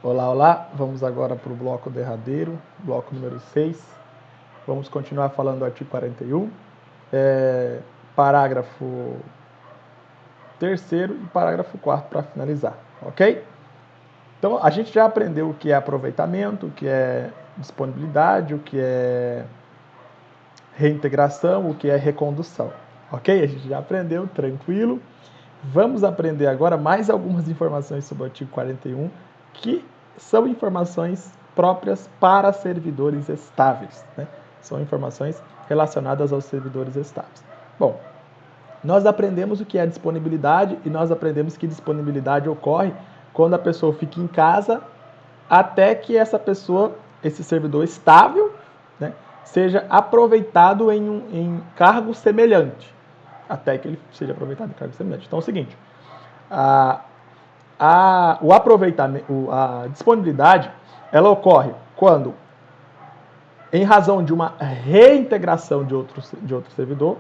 Olá, olá, vamos agora para o bloco derradeiro, bloco número 6. Vamos continuar falando do artigo 41, parágrafo 3º e parágrafo 4º para finalizar, ok? Então, a gente já aprendeu o que é aproveitamento, o que é disponibilidade, o que é reintegração, o que é recondução, ok? A gente já aprendeu, tranquilo. Vamos aprender agora mais algumas informações sobre o artigo 41, que são informações próprias para servidores estáveis, né? São informações relacionadas aos servidores estáveis. Bom, nós aprendemos o que é disponibilidade e nós aprendemos que disponibilidade ocorre quando a pessoa fica em casa até que essa pessoa, esse servidor estável, né, seja aproveitado em cargo semelhante. Até que ele seja aproveitado em cargo semelhante. Então é o seguinte, o aproveitamento, a disponibilidade, ela ocorre quando, em razão de uma reintegração de outro servidor,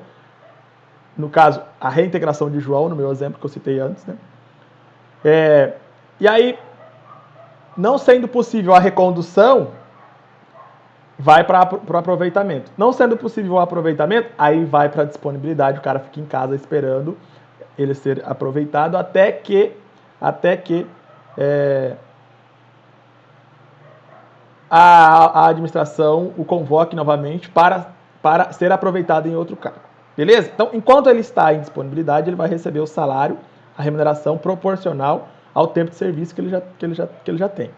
no caso, a reintegração de João, no meu exemplo que eu citei antes, né? E aí, não sendo possível a recondução, vai para o aproveitamento. Não sendo possível o aproveitamento, aí vai para a disponibilidade, o cara fica em casa esperando ele ser aproveitado até que a administração o convoque novamente para ser aproveitado em outro cargo. Beleza? Então, enquanto ele está em disponibilidade, ele vai receber o salário, a remuneração proporcional ao tempo de serviço que ele já tem.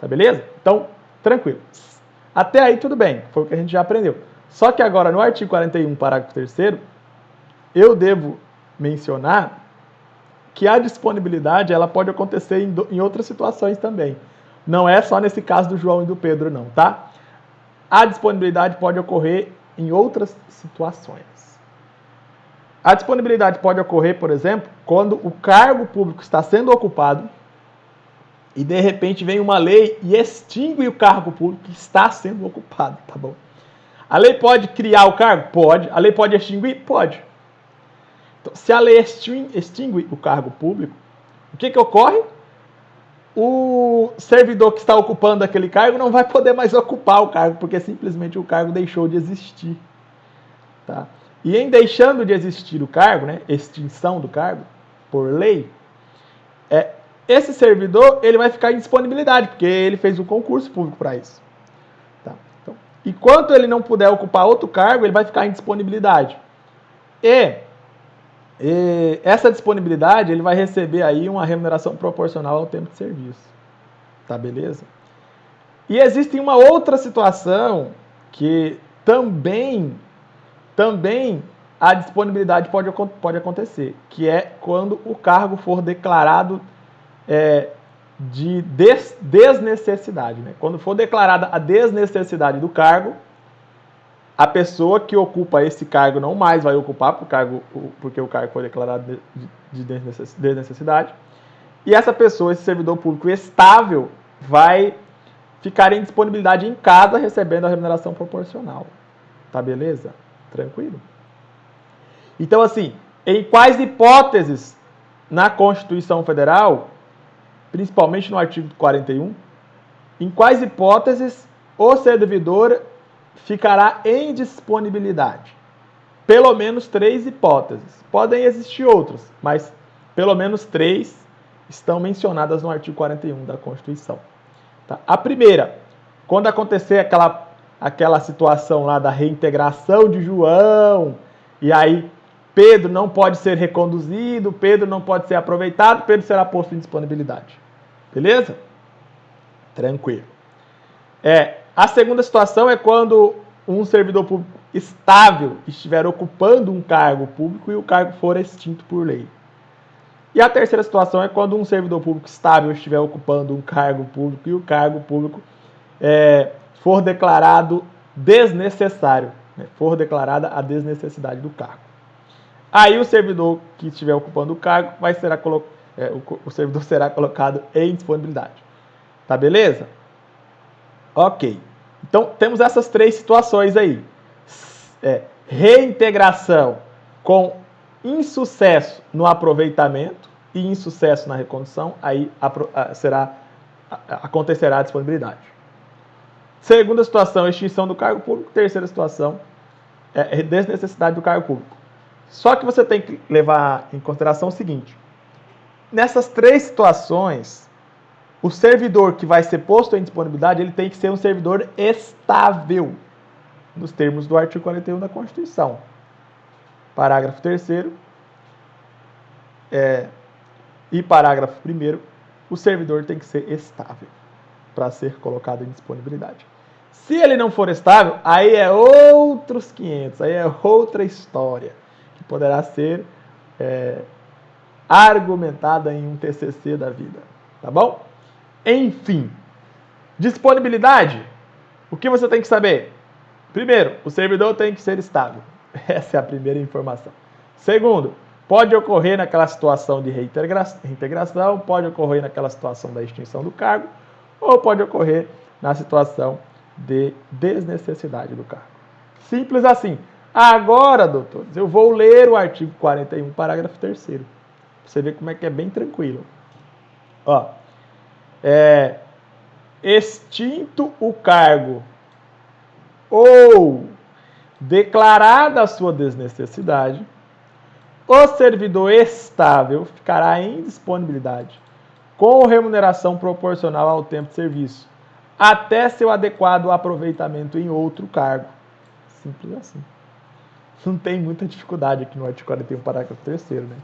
Tá beleza? Então, tranquilo. Até aí tudo bem, foi o que a gente já aprendeu. Só que agora, no artigo 41, parágrafo 3º, eu devo mencionar que a disponibilidade ela pode acontecer em outras situações também. Não é só nesse caso do João e do Pedro, não, tá? A disponibilidade pode ocorrer em outras situações. A disponibilidade pode ocorrer, por exemplo, quando o cargo público está sendo ocupado e de repente vem uma lei e extingue o cargo público que está sendo ocupado, tá bom? A lei pode criar o cargo? Pode. A lei pode extinguir? Pode. Então, se a lei extingue o cargo público, o que ocorre? O servidor que está ocupando aquele cargo não vai poder mais ocupar o cargo, porque simplesmente o cargo deixou de existir. Tá? E em deixando de existir o cargo, né, extinção do cargo, por lei, esse servidor ele vai ficar em disponibilidade, porque ele fez um concurso público para isso. Tá? Então, enquanto ele não puder ocupar outro cargo, ele vai ficar em disponibilidade. E essa disponibilidade, ele vai receber aí uma remuneração proporcional ao tempo de serviço. Tá beleza? E existe uma outra situação que também a disponibilidade pode acontecer, que é quando o cargo for declarado de desnecessidade. Né? Quando for declarada a desnecessidade do cargo, a pessoa que ocupa esse cargo não mais vai ocupar porque o cargo foi declarado de desnecessidade. E essa pessoa, esse servidor público estável, vai ficar em disponibilidade em casa recebendo a remuneração proporcional. Tá beleza? Tranquilo? Então, assim, em quais hipóteses na Constituição Federal, principalmente no artigo 41, em quais hipóteses o servidor ficará em disponibilidade? Pelo menos 3 hipóteses. Podem existir outras, mas pelo menos 3 estão mencionadas no artigo 41 da Constituição. Tá? A primeira, quando acontecer aquela situação lá da reintegração de João, e aí Pedro não pode ser reconduzido, Pedro não pode ser aproveitado, Pedro será posto em disponibilidade. Beleza? Tranquilo. A segunda situação é quando um servidor público estável estiver ocupando um cargo público e o cargo for extinto por lei. E a terceira situação é quando um servidor público estável estiver ocupando um cargo público e o cargo público for declarado desnecessário, né? For declarada a desnecessidade do cargo. Aí o servidor que estiver ocupando o cargo o servidor será colocado em disponibilidade. Tá beleza? Ok. Então temos essas 3 situações aí. Reintegração com insucesso no aproveitamento e insucesso na recondução, aí será acontecerá a disponibilidade. Segunda situação, extinção do cargo público. Terceira situação, desnecessidade do cargo público. Só que você tem que levar em consideração o seguinte: nessas três situações, o servidor que vai ser posto em disponibilidade, ele tem que ser um servidor estável, nos termos do artigo 41 da Constituição. Parágrafo 3º e parágrafo 1º, o servidor tem que ser estável para ser colocado em disponibilidade. Se ele não for estável, aí é outros 500, aí é outra história, que poderá ser argumentada em um TCC da vida, tá bom? Enfim, disponibilidade, o que você tem que saber? Primeiro, o servidor tem que ser estável. Essa é a primeira informação. Segundo, pode ocorrer naquela situação de reintegração, pode ocorrer naquela situação da extinção do cargo, ou pode ocorrer na situação de desnecessidade do cargo. Simples assim. Agora, doutores, eu vou ler o artigo 41, parágrafo 3º. Pra você ver como é que é bem tranquilo. Ó, extinto o cargo ou declarada a sua desnecessidade, o servidor estável ficará em disponibilidade com remuneração proporcional ao tempo de serviço, até seu adequado aproveitamento em outro cargo. Simples assim. Não tem muita dificuldade aqui no artigo 41, parágrafo 3º, né?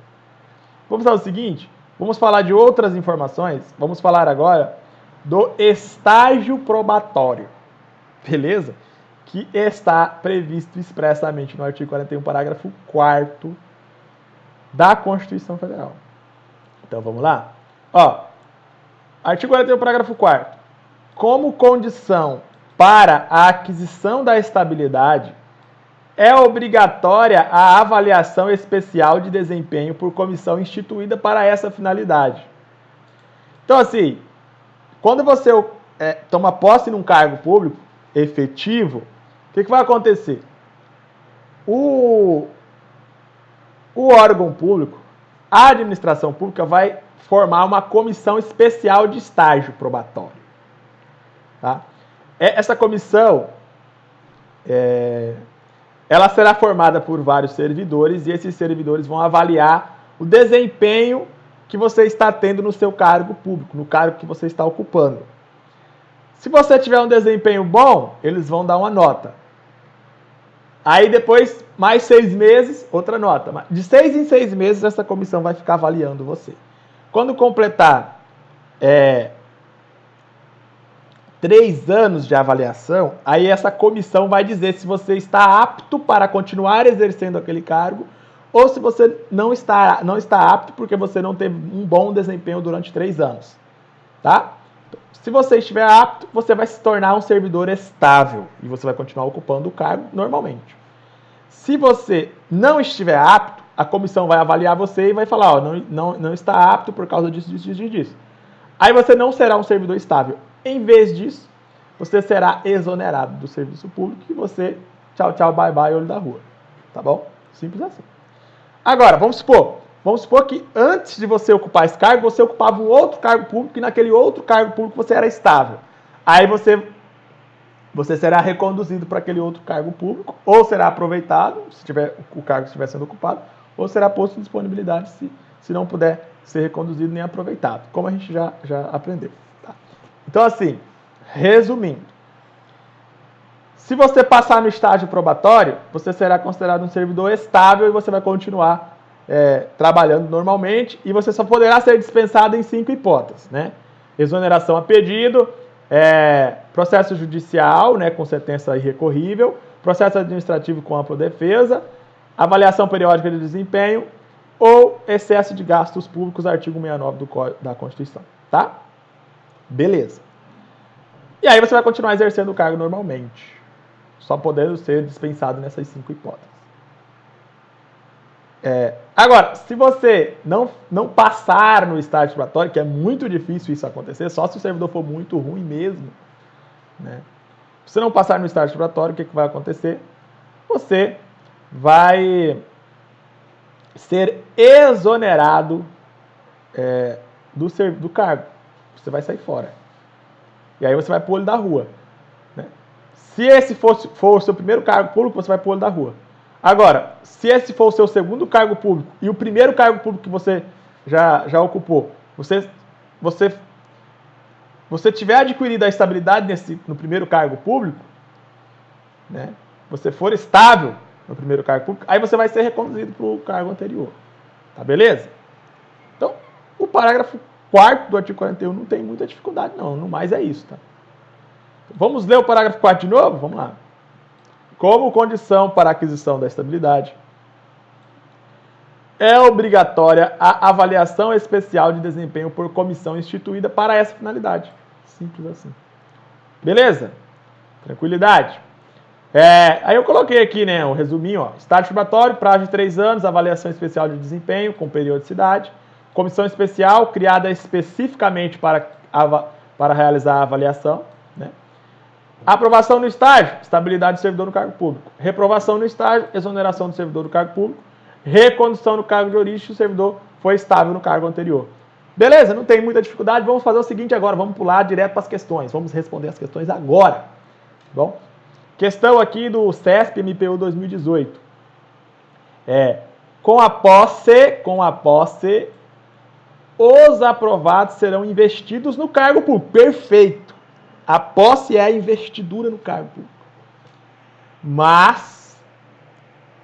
Vamos fazer o seguinte, vamos falar de outras informações, vamos falar agora do estágio probatório, beleza? Que está previsto expressamente no artigo 41, parágrafo 4º da Constituição Federal. Então vamos lá? Ó, artigo 41, parágrafo 4º. Como condição para a aquisição da estabilidade, é obrigatória a avaliação especial de desempenho por comissão instituída para essa finalidade. Então, assim, quando você toma posse num cargo público efetivo, o que vai acontecer? O órgão público, a administração pública, vai formar uma comissão especial de estágio probatório. Tá? Essa comissão, ela será formada por vários servidores e esses servidores vão avaliar o desempenho que você está tendo no seu cargo público, no cargo que você está ocupando. Se você tiver um desempenho bom, eles vão dar uma nota. Aí depois, mais 6 meses, outra nota. De 6 em 6 meses, essa comissão vai ficar avaliando você. Quando completar 3 anos de avaliação, aí essa comissão vai dizer se você está apto para continuar exercendo aquele cargo ou se você não está apto porque você não teve um bom desempenho durante 3 anos. Tá? Se você estiver apto, você vai se tornar um servidor estável e você vai continuar ocupando o cargo normalmente. Se você não estiver apto, a comissão vai avaliar você e vai falar, ó, não está apto por causa disso. Aí você não será um servidor estável. Em vez disso, você será exonerado do serviço público e você, tchau, tchau, bye, bye, olho da rua. Tá bom? Simples assim. Agora, vamos supor que antes de você ocupar esse cargo, você ocupava um outro cargo público e naquele outro cargo público você era estável. Aí você será reconduzido para aquele outro cargo público, ou será aproveitado, se o cargo estiver sendo ocupado, ou será posto em disponibilidade se não puder ser reconduzido nem aproveitado, como a gente já aprendeu. Tá? Então, assim, resumindo, se você passar no estágio probatório, você será considerado um servidor estável e você vai continuar trabalhando normalmente e você só poderá ser dispensado em 5 hipóteses, né? Exoneração a pedido, processo judicial, né, com sentença irrecorrível, processo administrativo com ampla defesa, avaliação periódica de desempenho ou excesso de gastos públicos, artigo 69 da Constituição, tá? Beleza. E aí você vai continuar exercendo o cargo normalmente, só podendo ser dispensado nessas 5 hipóteses. Agora, se você não passar no estágio probatório, que é muito difícil isso acontecer, só se o servidor for muito ruim mesmo, né? Se você não passar no estágio probatório, o que vai acontecer? Você vai ser exonerado do cargo. Você vai sair fora. E aí você vai para o olho da rua. Né? Se esse for o seu primeiro cargo público, você vai para o olho da rua. Agora, se esse for o seu segundo cargo público e o primeiro cargo público que você já ocupou, você tiver adquirido a estabilidade no primeiro cargo público, né? Você for estável no primeiro cargo público, aí você vai ser reconduzido para o cargo anterior. Tá beleza? Então, o parágrafo 4º do artigo 41 não tem muita dificuldade, não. No mais é isso, tá? Vamos ler o parágrafo 4º de novo? Vamos lá. Como condição para a aquisição da estabilidade, é obrigatória a avaliação especial de desempenho por comissão instituída para essa finalidade. Simples assim. Beleza? Tranquilidade. Aí eu coloquei aqui, né, um resuminho, ó. Estágio probatório, prazo de 3 anos, avaliação especial de desempenho com periodicidade, comissão especial criada especificamente para realizar a avaliação, né? Aprovação no estágio, estabilidade do servidor no cargo público. Reprovação no estágio, exoneração do servidor do cargo público. Recondução no cargo de origem se o servidor foi estável no cargo anterior. Beleza? Não tem muita dificuldade. Vamos fazer o seguinte agora, vamos pular direto para as questões. Vamos responder as questões agora. Bom? Questão aqui do CESP MPU 2018. Com a posse, os aprovados serão investidos no cargo público. Perfeito. A posse é a investidura no cargo público. Mas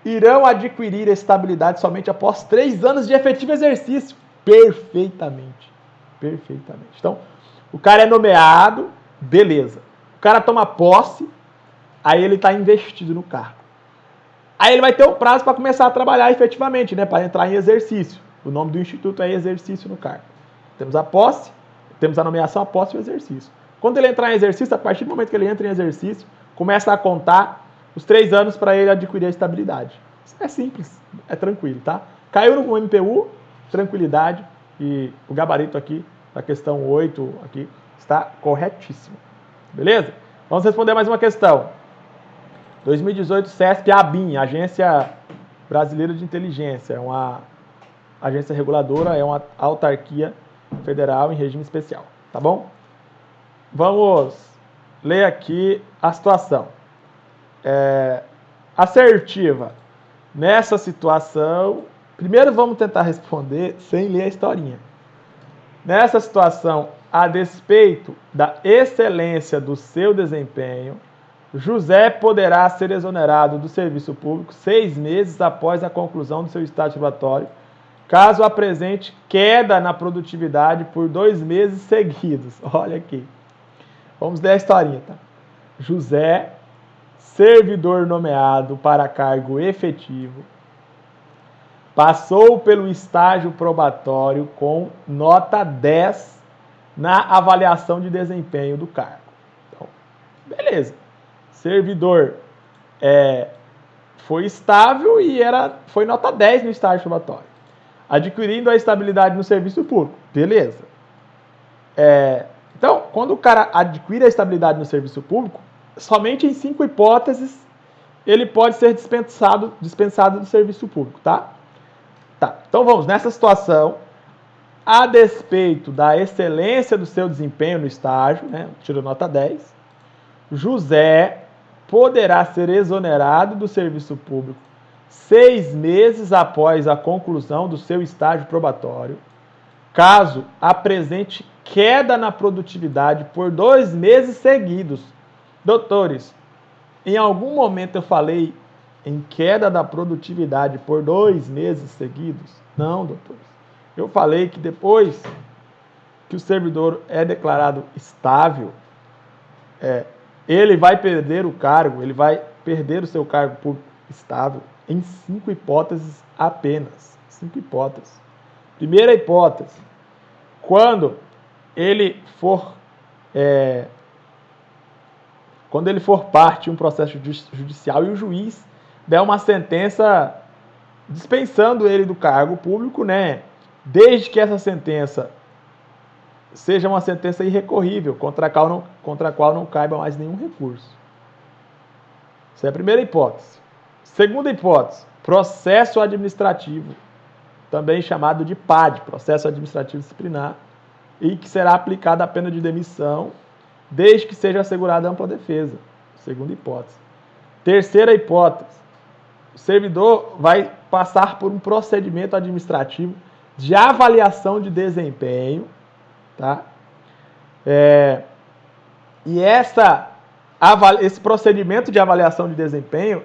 irão adquirir estabilidade somente após 3 anos de efetivo exercício. Perfeitamente. Perfeitamente. Então, o cara é nomeado, beleza. O cara toma posse, aí ele está investido no cargo. Aí ele vai ter um prazo para começar a trabalhar efetivamente, né? Para entrar em exercício. O nome do instituto é exercício no cargo. Temos a posse, temos a nomeação, a posse e o exercício. Quando ele entrar em exercício, a partir do momento que ele entra em exercício, começa a contar os 3 anos para ele adquirir a estabilidade. Isso é simples, é tranquilo, tá? Caiu no MPU, tranquilidade, e o gabarito aqui, da questão 8, aqui, está corretíssimo. Beleza? Vamos responder mais uma questão. 2018 CESP ABIN, Agência Brasileira de Inteligência, é uma agência reguladora, é uma autarquia federal em regime especial, tá bom? Vamos ler aqui a situação. Assertiva. Nessa situação, primeiro vamos tentar responder sem ler a historinha. Nessa situação, a despeito da excelência do seu desempenho, José poderá ser exonerado do serviço público 6 meses após a conclusão do seu estágio probatório, caso apresente queda na produtividade por 2 meses seguidos. Olha aqui. Vamos ler a historinha, tá? José, servidor nomeado para cargo efetivo, passou pelo estágio probatório com nota 10 na avaliação de desempenho do cargo. Então, beleza. Servidor foi estável e foi nota 10 no estágio probatório. Adquirindo a estabilidade no serviço público. Beleza. Então, quando o cara adquire a estabilidade no serviço público, somente em 5 hipóteses ele pode ser dispensado do serviço público, tá? Então vamos, nessa situação, a despeito da excelência do seu desempenho no estágio, né, tirou nota 10, José poderá ser exonerado do serviço público 6 meses após a conclusão do seu estágio probatório, caso apresente queda na produtividade por 2 meses seguidos. Doutores, em algum momento eu falei em queda da produtividade por 2 meses seguidos? Não, doutores. Eu falei que depois que o servidor é declarado estável, ele vai perder o cargo, ele vai perder o seu cargo público estável em 5 hipóteses apenas. 5 hipóteses. Primeira hipótese, quando ele for parte de um processo judicial e o juiz der uma sentença dispensando ele do cargo público, né? Desde que essa sentença seja uma sentença irrecorrível, contra a qual não caiba mais nenhum recurso. Essa é a primeira hipótese. Segunda hipótese, processo administrativo, também chamado de PAD, processo administrativo disciplinar, e que será aplicada a pena de demissão desde que seja assegurada ampla defesa. Segunda hipótese. Terceira hipótese. O servidor vai passar por um procedimento administrativo de avaliação de desempenho, tá? E esse procedimento de avaliação de desempenho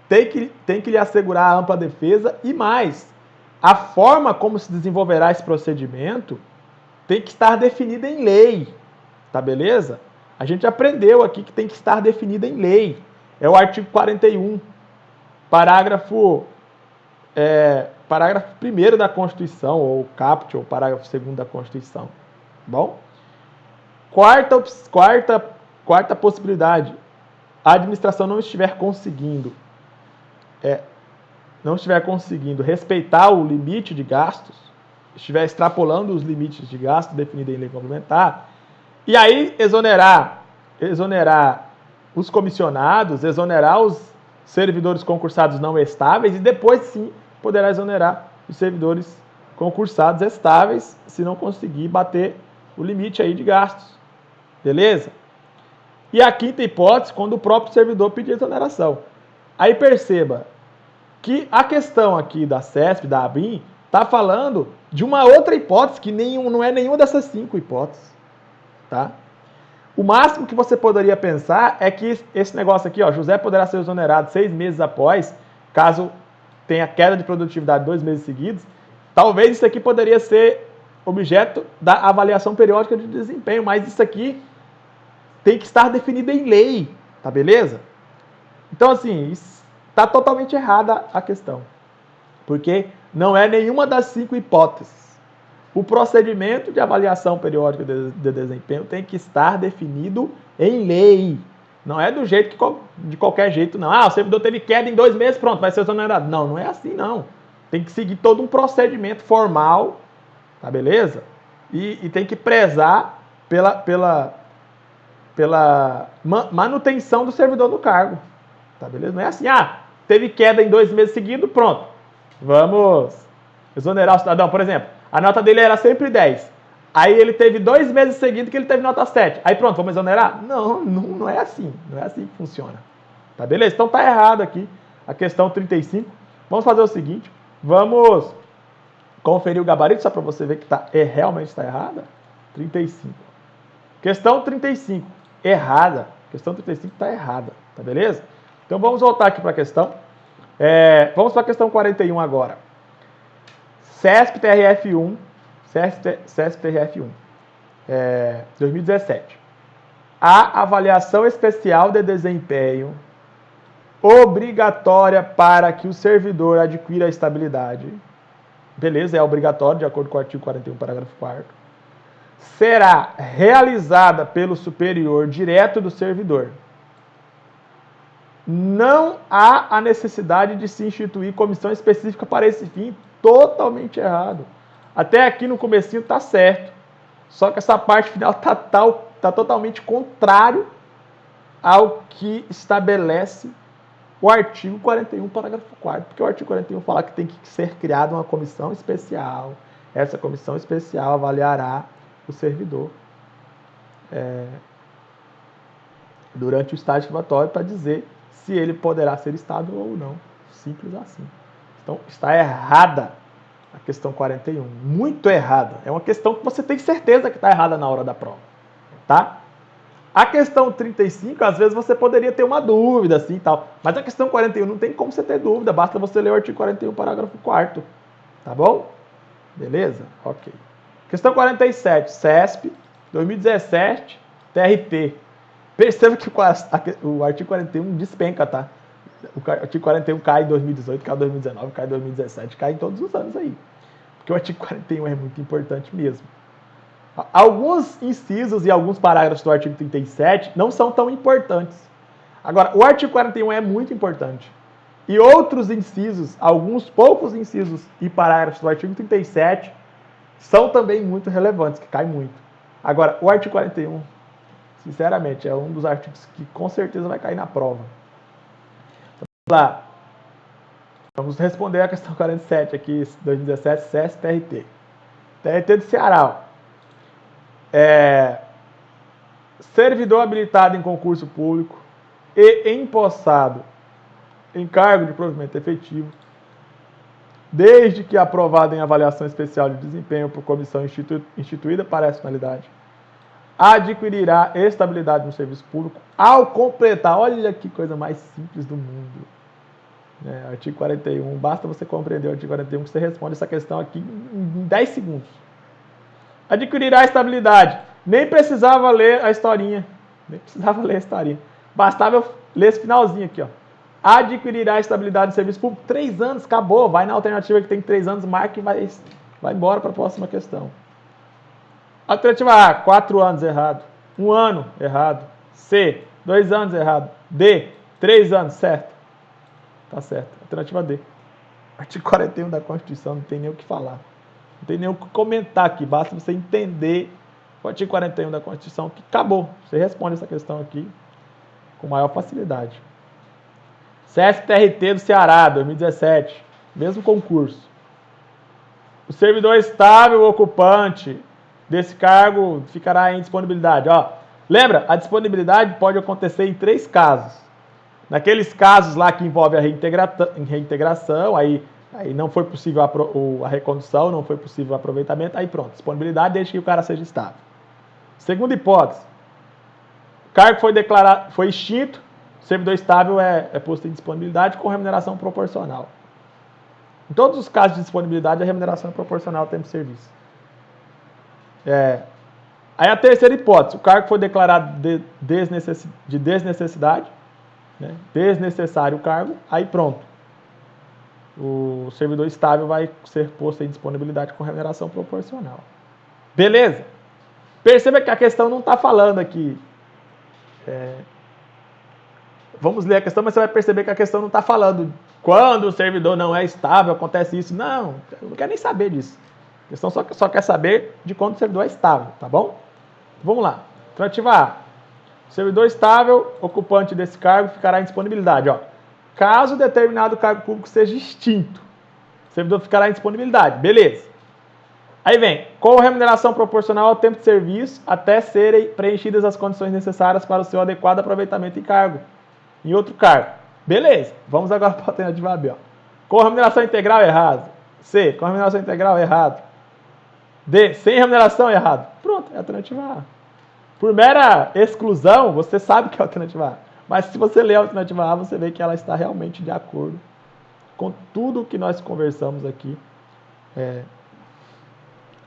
tem que lhe assegurar a ampla defesa e mais, a forma como se desenvolverá esse procedimento tem que estar definida em lei, tá beleza? A gente aprendeu aqui que tem que estar definida em lei. É o artigo 41, parágrafo 1º da Constituição, ou caput, ou parágrafo 2º da Constituição. Bom? Quarta possibilidade. A administração não estiver conseguindo respeitar o limite de gastos, estiver extrapolando os limites de gasto definidos em lei complementar, e aí exonerar os comissionados, exonerar os servidores concursados não estáveis e depois sim poderá exonerar os servidores concursados estáveis se não conseguir bater o limite aí de gastos. Beleza? E a quinta hipótese, quando o próprio servidor pedir exoneração. Aí perceba que a questão aqui da CESP, da ABIN, está falando de uma outra hipótese que não é nenhuma dessas 5 hipóteses. Tá? O máximo que você poderia pensar é que esse negócio aqui, ó, José poderá ser exonerado 6 meses após, caso tenha queda de produtividade 2 meses seguidos. Talvez isso aqui poderia ser objeto da avaliação periódica de desempenho, mas isso aqui tem que estar definido em lei, tá beleza? Então, assim, está totalmente errada a questão, porque não é nenhuma das 5 hipóteses. O procedimento de avaliação periódica de desempenho tem que estar definido em lei. Não é do jeito de qualquer jeito, não. Ah, o servidor teve queda em 2 meses, pronto, vai ser exonerado. Não, não é assim, não. Tem que seguir todo um procedimento formal, tá beleza? E tem que prezar pela manutenção do servidor no cargo, tá beleza? Não é assim, teve queda em 2 meses seguidos, pronto, vamos exonerar o cidadão. Por exemplo, a nota dele era sempre 10, aí ele teve 2 meses seguidos que ele teve nota 7, aí pronto, vamos exonerar? Não é assim, não é assim que funciona, tá beleza? Então tá errado aqui a questão 35, vamos fazer o seguinte, vamos conferir o gabarito só para você ver que realmente está errada. 35. Questão 35, errada. Questão 35 está errada, tá beleza? Então vamos voltar aqui para a questão. Vamos para a questão 41 agora. CESP-TRF1, 2017. A avaliação especial de desempenho obrigatória para que o servidor adquira a estabilidade. Beleza, é obrigatório, de acordo com o artigo 41, parágrafo 4º. Será realizada pelo superior direto do servidor. Não há a necessidade de se instituir comissão específica para esse fim. Totalmente errado. Até aqui no comecinho está certo. Só que essa parte final está totalmente contrário ao que estabelece o artigo 41, parágrafo 4º. Porque o artigo 41 fala que tem que ser criada uma comissão especial. Essa comissão especial avaliará o servidor durante o estágio probatório para dizer se ele poderá ser estável ou não. Simples assim. Então, está errada a questão 41. Muito errada. É uma questão que você tem certeza que está errada na hora da prova. Tá? A questão 35, às vezes você poderia ter uma dúvida, assim, tal. Mas a questão 41 não tem como você ter dúvida. Basta você ler o artigo 41, parágrafo 4º. Tá bom? Beleza? Ok. Questão 47, CESP, 2017, TRT. Perceba que o artigo 41 despenca, tá? O artigo 41 cai em 2018, cai em 2019, cai em 2017, cai em todos os anos aí. Porque o artigo 41 é muito importante mesmo. Alguns incisos e alguns parágrafos do artigo 37 não são tão importantes. Agora, o artigo 41 é muito importante. E outros incisos, alguns poucos incisos e parágrafos do artigo 37 são também muito relevantes, que cai muito. Agora, o artigo 41, sinceramente, é um dos artigos que com certeza vai cair na prova. Vamos lá. Vamos responder a questão 47 aqui, 2017, CESP-TRT. TRT do Ceará. servidor habilitado em concurso público e empossado em cargo de provimento efetivo, desde que aprovado em avaliação especial de desempenho por comissão instituída para essa finalidade, adquirirá estabilidade no serviço público ao completar, olha que coisa mais simples do mundo, né? Artigo 41, basta você compreender o artigo 41 que você responde essa questão aqui em 10 segundos. Adquirirá estabilidade, nem precisava ler a historinha, bastava eu ler esse finalzinho aqui, ó. Adquirirá estabilidade no serviço público, 3 anos, acabou, vai na alternativa que tem 3 anos, marca e vai embora para a próxima questão. Alternativa A, 4 anos, errado. 1 ano, errado. C, 2 anos, errado. D, 3 anos, certo. Tá certo. Alternativa D. Artigo 41 da Constituição, não tem nem o que falar. Não tem nem o que comentar aqui, basta você entender o artigo 41 da Constituição, que acabou. Você responde essa questão aqui com maior facilidade. CSTRT do Ceará, 2017, mesmo concurso. O servidor estável ocupante desse cargo ficará em disponibilidade. Ó, lembra, a disponibilidade pode acontecer em 3 casos. Naqueles casos lá que envolve a reintegração, aí não foi possível a recondução, não foi possível o aproveitamento, aí pronto, disponibilidade desde que o cara seja estável. Segunda hipótese, o cargo foi extinto, o servidor estável é posto em disponibilidade com remuneração proporcional. Em todos os casos de disponibilidade, a remuneração é proporcional ao tempo de serviço. Aí a terceira hipótese, o cargo foi declarado de desnecessidade, né? Desnecessário o cargo, aí pronto. O servidor estável vai ser posto em disponibilidade com remuneração proporcional. Beleza? Perceba que a questão não está falando aqui. Vamos ler a questão, mas você vai perceber que a questão não está falando quando o servidor não é estável, acontece isso. Não, eu não quero nem saber disso. A questão só quer saber de quando o servidor é estável, tá bom? Vamos lá. Alternativa A. O servidor estável, ocupante desse cargo, ficará em disponibilidade. Ó. Caso determinado cargo público seja extinto, o servidor ficará em disponibilidade. Beleza. Aí vem, com remuneração proporcional ao tempo de serviço, até serem preenchidas as condições necessárias para o seu adequado aproveitamento em cargo, em outro cargo. Beleza. Vamos agora para a alternativa B. Ó. Com remuneração integral, errado. C, com remuneração integral, errado. D, sem remuneração, errado. Pronto, é a alternativa A. Por mera exclusão, você sabe que é a alternativa A. Mas se você ler a alternativa A, você vê que ela está realmente de acordo com tudo o que nós conversamos aqui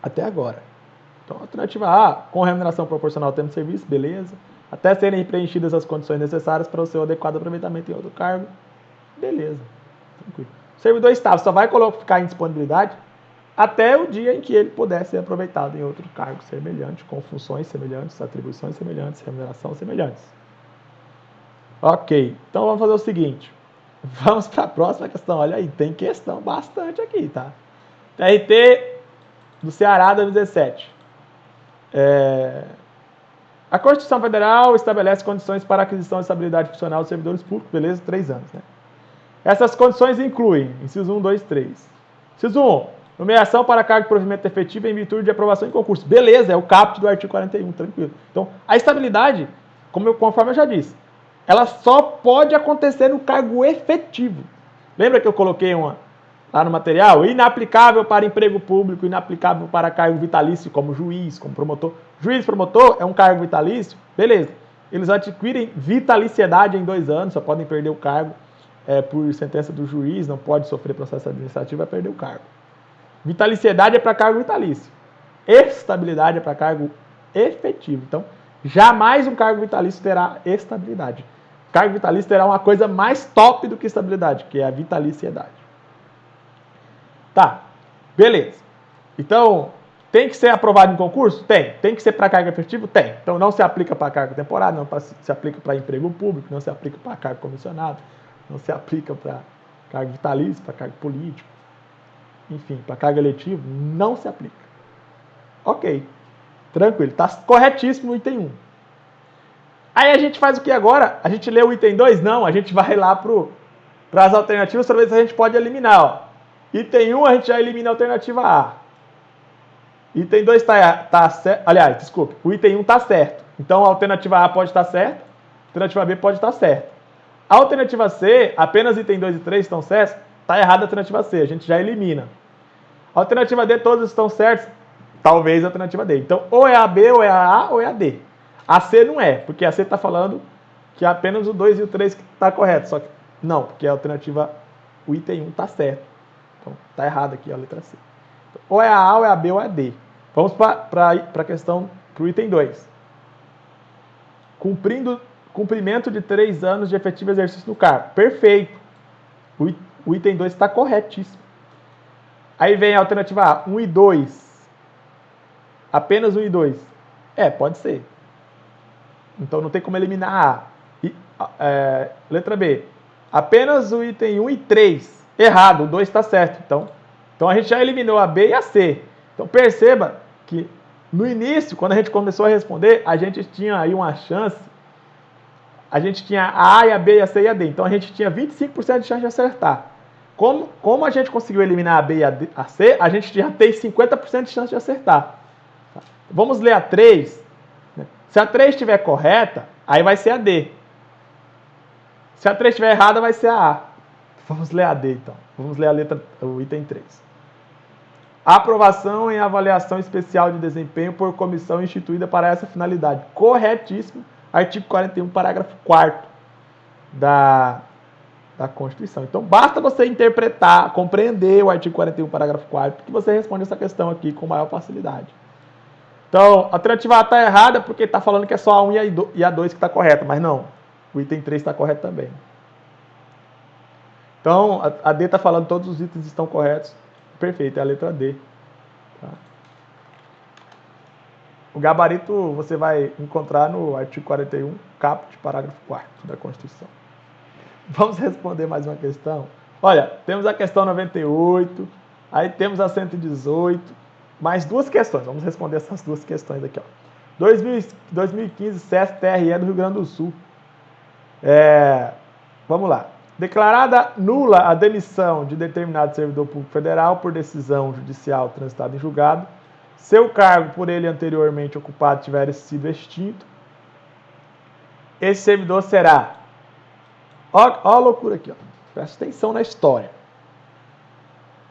até agora. Então, a alternativa A, com remuneração proporcional ao tempo de serviço, beleza. Até serem preenchidas as condições necessárias para o seu adequado aproveitamento em outro cargo, beleza. Tranquilo. O servidor estável só vai ficar em disponibilidade até o dia em que ele puder ser aproveitado em outro cargo semelhante, com funções semelhantes, atribuições semelhantes, remuneração semelhantes. Ok, então vamos fazer o seguinte. Vamos para a próxima questão. Olha aí, tem questão bastante aqui, tá? TRT do Ceará, 2017. A Constituição Federal estabelece condições para a aquisição de estabilidade funcional dos servidores públicos, beleza? 3 anos, né? Essas condições incluem, inciso 1, 2, 3. Inciso 1, nomeação para cargo de provimento efetivo em virtude de aprovação em concurso. Beleza, é o caput do artigo 41, tranquilo. Então, a estabilidade, conforme eu já disse, ela só pode acontecer no cargo efetivo. Lembra que eu coloquei lá no material? Inaplicável para emprego público, inaplicável para cargo vitalício, como juiz, como promotor. Juiz e promotor é um cargo vitalício, beleza. Eles adquirem vitaliciedade em 2 anos, só podem perder o cargo por sentença do juiz, não pode sofrer processo administrativo, vai perder o cargo. Vitaliciedade é para cargo vitalício. Estabilidade é para cargo efetivo. Então, jamais um cargo vitalício terá estabilidade. Cargo vitalício terá uma coisa mais top do que estabilidade, que é a vitaliciedade. Tá, beleza. Então, tem que ser aprovado em concurso? Tem. Tem que ser para cargo efetivo? Tem. Então, não se aplica para cargo temporário, não se aplica para emprego público, não se aplica para cargo comissionado, não se aplica para cargo vitalício, para cargo político, enfim, para cargo eletivo, não se aplica. Ok, tranquilo, está corretíssimo o item 1. Aí a gente faz o que agora? A gente lê o item 2? Não, a gente vai lá para as alternativas para ver se a gente pode eliminar. Ó. Item 1 a gente já elimina a alternativa A. Item 2 tá certo. Aliás, desculpe, o item 1 está certo. Então, a alternativa A pode estar certa, a alternativa B pode estar certa. A alternativa C, apenas item 2 e 3 estão certos, está errada a alternativa C, a gente já elimina. A alternativa D, todos estão certos, talvez a alternativa D. Então, ou é a B, ou é a A, ou é a D. A C não é, porque a C está falando que apenas o 2 e o 3 está correto. Só que não, porque a alternativa, o item 1 está certo. Então, está errado aqui a letra C. Então, ou é a A, ou é a B, ou é a D. Vamos para a questão, para o item 2. Cumprimento de 3 anos de efetivo exercício no cargo. Perfeito. O item 2 está corretíssimo. Aí vem a alternativa A, 1 e 2. Apenas 1 e 2. Pode ser. Então não tem como eliminar A. Letra B. Apenas o item 1 e 3. Errado, o 2 está certo. Então a gente já eliminou a B e a C. Então perceba que no início, quando a gente começou a responder, a gente tinha aí uma chance. A gente tinha a A e a B e a C e a D. Então a gente tinha 25% de chance de acertar. Como a gente conseguiu eliminar a B e a C, a gente já tem 50% de chance de acertar. Vamos ler a 3. Se a 3 estiver correta, aí vai ser a D. Se a 3 estiver errada, vai ser a A. Vamos ler a D, então. Vamos ler o item 3. Aprovação em avaliação especial de desempenho por comissão instituída para essa finalidade. Corretíssimo. Artigo 41, parágrafo 4º da Constituição. Então, basta você interpretar, compreender o artigo 41, parágrafo 4º, que você responde essa questão aqui com maior facilidade. Então, a alternativa A está errada porque está falando que é só a 1 e a 2 que está correta, mas não. O item 3 está correto também. Então, a D está falando que todos os itens estão corretos. Perfeito, é a letra D. Tá? O gabarito você vai encontrar no artigo 41, caput, parágrafo 4º da Constituição. Vamos responder mais uma questão? Olha, temos a questão 98, aí temos a 118, mais duas questões. Vamos responder essas duas questões aqui. Ó. 2015, SESC-TRE do Rio Grande do Sul. Vamos lá. Declarada nula a demissão de determinado servidor público federal por decisão judicial transitada em julgado, seu cargo por ele anteriormente ocupado tiver sido extinto, esse servidor será... Ó a loucura aqui, ó. Presta atenção na história.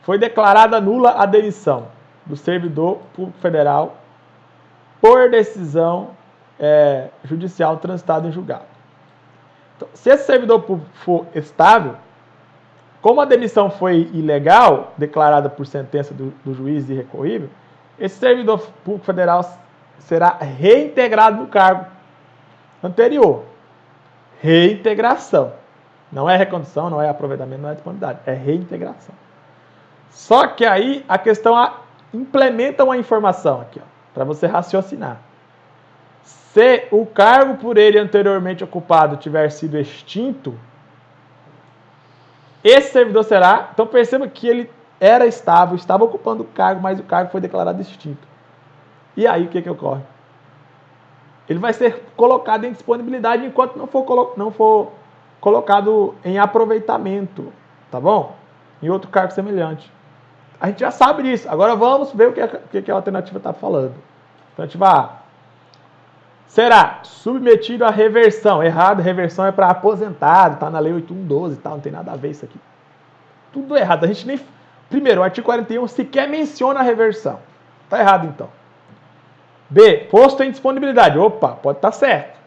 Foi declarada nula a demissão do servidor público federal por decisão judicial transitada em julgado. Então, se esse servidor público for estável, como a demissão foi ilegal, declarada por sentença do juiz irrecorrível, esse servidor público federal será reintegrado no cargo anterior. Reintegração. Não é recondução, não é aproveitamento, não é disponibilidade. É reintegração. Só que aí a questão implementa uma informação aqui, para você raciocinar. Se o cargo por ele anteriormente ocupado tiver sido extinto, esse servidor será... Então perceba que ele era estável, estava ocupando o cargo, mas o cargo foi declarado extinto. E aí o que ocorre? Ele vai ser colocado em disponibilidade enquanto não for colocado em aproveitamento, tá bom? Em outro cargo semelhante. A gente já sabe disso. Agora vamos ver o que a alternativa está falando. Alternativa A. Será submetido à reversão. Errado, reversão é para aposentado, está na Lei 8.112 e tal, não tem nada a ver isso aqui. Tudo errado. A gente nem... Primeiro, o artigo 41 sequer menciona a reversão. Está errado, então. B. Posto em disponibilidade. Opa, pode estar certo.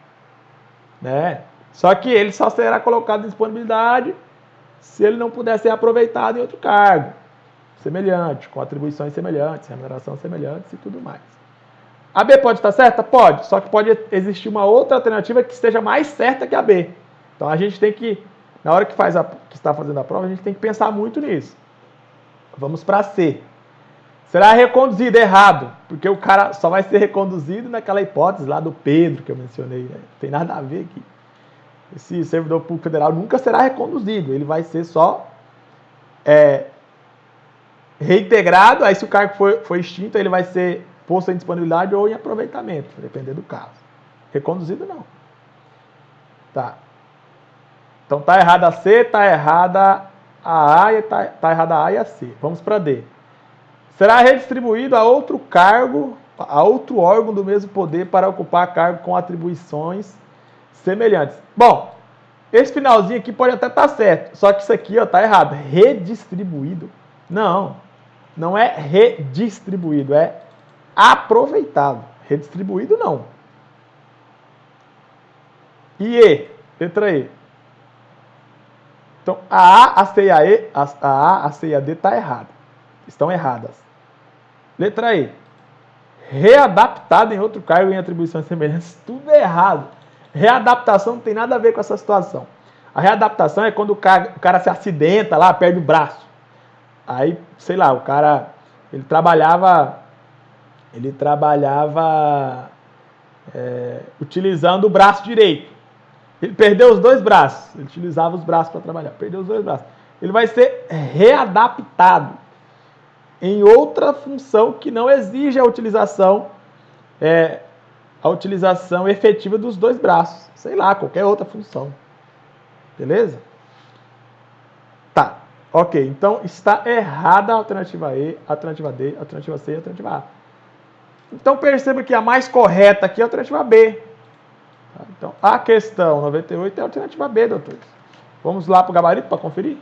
Né? Só que ele só será colocado em disponibilidade se ele não puder ser aproveitado em outro cargo semelhante, com atribuições semelhantes, remuneração semelhantes e tudo mais. A B pode estar certa? Pode, só que pode existir uma outra alternativa que esteja mais certa que a B. Então a gente tem que, na hora que está fazendo a prova, a gente tem que pensar muito nisso. Vamos para C. Será reconduzido, errado, porque o cara só vai ser reconduzido naquela hipótese lá do Pedro que eu mencionei. Né? Não tem nada a ver aqui. Esse servidor público federal nunca será reconduzido, ele vai ser só reintegrado, aí se o cargo for extinto, ele vai ser posto em disponibilidade ou em aproveitamento, dependendo do caso. Reconduzido não. Tá. Então tá errada a C, tá errada a A e tá errada a A e a C. Vamos para D. Será redistribuído a outro cargo a outro órgão do mesmo poder para ocupar cargo com atribuições semelhantes. Bom, esse finalzinho aqui pode até estar certo, só que isso aqui está errado. Redistribuído. Não, não é redistribuído, é aproveitado. Redistribuído não. E, letra E. Então, a A, a C e a E, a A, a C e a D está errado. Estão erradas. Letra E. Readaptado em outro cargo em atribuições semelhantes. Tudo errado. Readaptação não tem nada a ver com essa situação. A readaptação é quando o cara se acidenta lá, perde o braço. Aí, sei lá, o cara, ele trabalhava utilizando o braço direito. Ele perdeu os dois braços. Ele utilizava os braços para trabalhar. Perdeu os dois braços. Ele vai ser readaptado em outra função que não exige a utilização efetiva dos dois braços. Sei lá, qualquer outra função. Beleza? Tá. Ok, então está errada a alternativa E, a alternativa D, a alternativa C e a alternativa A. Então perceba que a mais correta aqui é a alternativa B. Então, a questão 98 é a alternativa B, doutores. Vamos lá para o gabarito para conferir?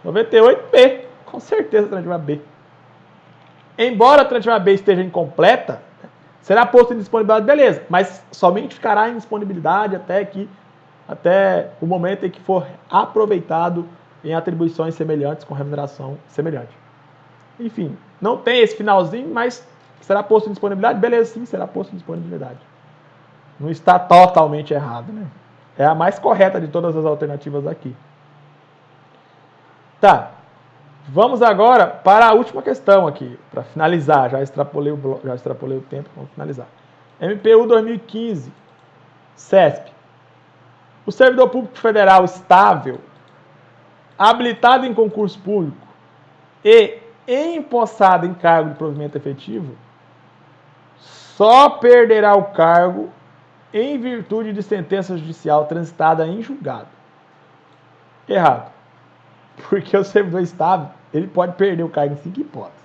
98B, com certeza a alternativa B. Embora a alternativa B esteja incompleta, será posto em disponibilidade, beleza, mas somente ficará em disponibilidade até o momento em que for aproveitado em atribuições semelhantes com remuneração semelhante. Enfim, não tem esse finalzinho, mas será posto em disponibilidade? Beleza, sim, será posto em disponibilidade. Não está totalmente errado, né? É a mais correta de todas as alternativas aqui. Tá. Vamos agora para a última questão aqui, para finalizar. Já extrapolei o tempo, vamos finalizar. MPU 2015, CESP. O servidor público federal estável, habilitado em concurso público e empossado em cargo de provimento efetivo, só perderá o cargo em virtude de sentença judicial transitada em julgado. Errado. Porque o servidor estável, ele pode perder o cargo em 5 hipóteses.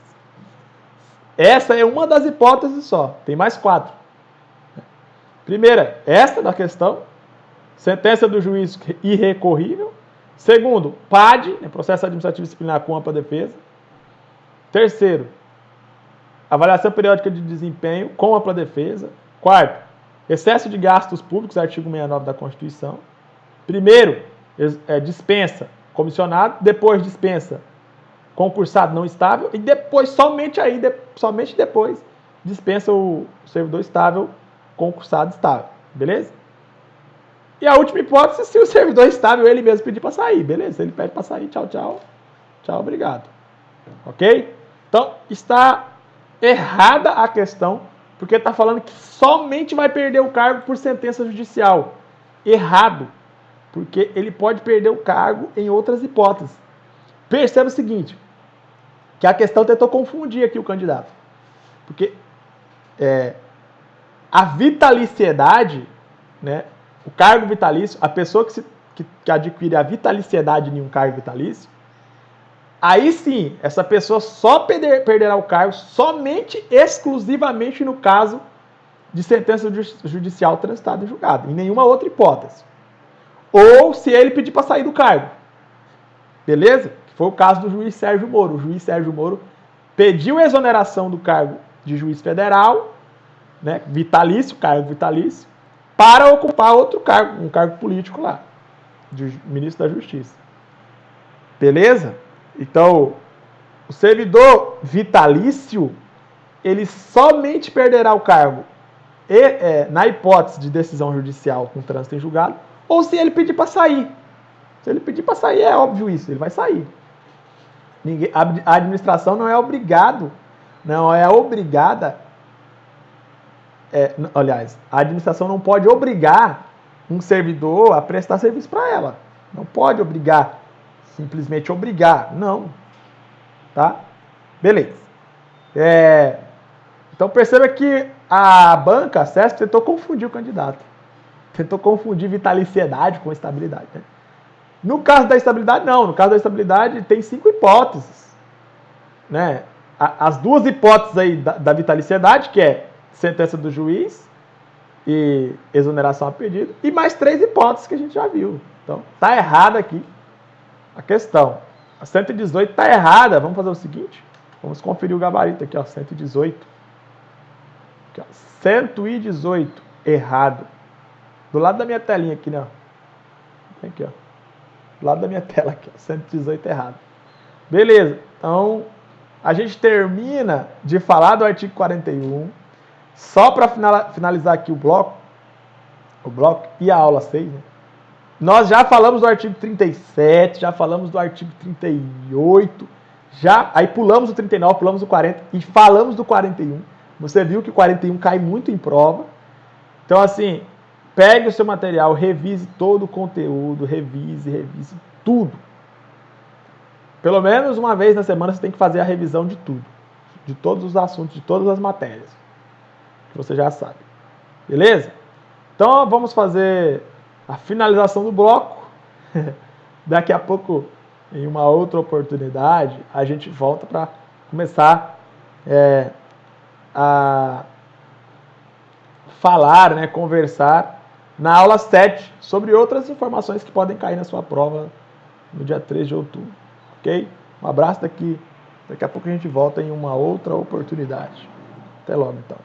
Essa é uma das hipóteses só. Tem mais 4. Primeira, esta da questão. Sentença do juiz irrecorrível. Segundo, PAD, processo administrativo disciplinar com ampla defesa. Terceiro, avaliação periódica de desempenho com ampla defesa. Quarto, excesso de gastos públicos, artigo 69 da Constituição. Primeiro, dispensa comissionado, depois dispensa concursado não estável e depois, somente depois, dispensa o servidor estável, concursado estável. Beleza? E a última hipótese, se o servidor estável ele mesmo pedir para sair. Beleza? Ele pede para sair, tchau, tchau. Tchau, obrigado. Ok? Então, está errada a questão, porque está falando que somente vai perder o cargo por sentença judicial. Errado. Porque ele pode perder o cargo em outras hipóteses. Perceba o seguinte, que a questão tentou confundir aqui o candidato. Porque a vitaliciedade, né, o cargo vitalício, a pessoa que adquire a vitaliciedade em um cargo vitalício, aí sim, essa pessoa só perderá o cargo somente, exclusivamente no caso de sentença judicial transitada em julgado, em nenhuma outra hipótese. Ou se ele pedir para sair do cargo. Beleza? Que foi o caso do juiz Sérgio Moro. O juiz Sérgio Moro pediu exoneração do cargo de juiz federal, né, vitalício, cargo vitalício, para ocupar outro cargo, um cargo político lá, de ministro da Justiça. Beleza? Então, o servidor vitalício, ele somente perderá o cargo na hipótese de decisão judicial com trânsito em julgado, ou se ele pedir para sair. Se ele pedir para sair, é óbvio isso, ele vai sair. A administração não é obrigada, aliás, a administração não pode obrigar um servidor a prestar serviço para ela. Não pode obrigar, simplesmente obrigar, não. Tá? Beleza. Então perceba que a banca, a CESP, tentou confundir o candidato. Tentou confundir vitaliciedade com estabilidade. Né? No caso da estabilidade, não. No caso da estabilidade, tem 5 hipóteses. Né? As duas hipóteses aí da vitaliciedade, que é sentença do juiz e exoneração a pedido, e mais 3 hipóteses que a gente já viu. Então, tá errada aqui a questão. A 118 tá errada. Vamos fazer o seguinte, vamos conferir o gabarito aqui, ó, 118. Aqui, ó, 118 errado. Do lado da minha telinha aqui, né? Aqui, ó. Do lado da minha tela aqui, ó, 118 errado. Beleza. Então, a gente termina de falar do artigo 41. Só para finalizar aqui o bloco e a aula 6, né? Nós já falamos do artigo 37, já falamos do artigo 38, aí pulamos o 39, pulamos o 40 e falamos do 41. Você viu que o 41 cai muito em prova. Então, assim, pegue o seu material, revise todo o conteúdo, revise tudo. Pelo menos uma vez na semana você tem que fazer a revisão de tudo, de todos os assuntos, de todas as matérias, que você já sabe. Beleza? Então, vamos fazer a finalização do bloco. Daqui a pouco, em uma outra oportunidade, a gente volta para começar a falar, né, conversar na aula 7 sobre outras informações que podem cair na sua prova no dia 3 de outubro. Ok? Um abraço daqui. Daqui a pouco a gente volta em uma outra oportunidade. Até logo, então.